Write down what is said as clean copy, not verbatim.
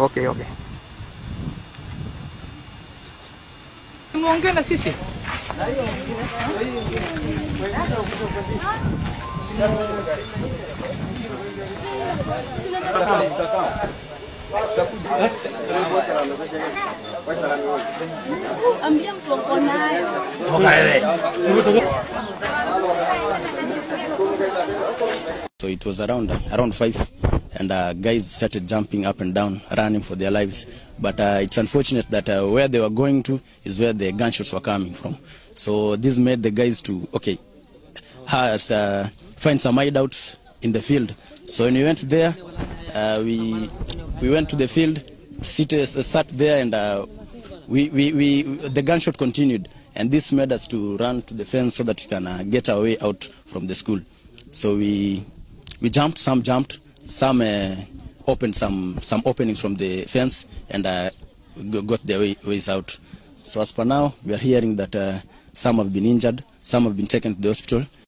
Okay. Mungkin na sisi. So it was around 5, and guys started jumping up and down, running for their lives. But it's unfortunate that where they were going to is where the gunshots were coming from. So this made the guys to find some hideouts in the field. So when we went there, we went to the field, sat there, and the gunshot continued. And this made us to run to the fence so that we can get our way out from the school. So we jumped, some opened some openings from the fence, and got their ways out. So as per now, we are hearing that some have been injured, some have been taken to the hospital.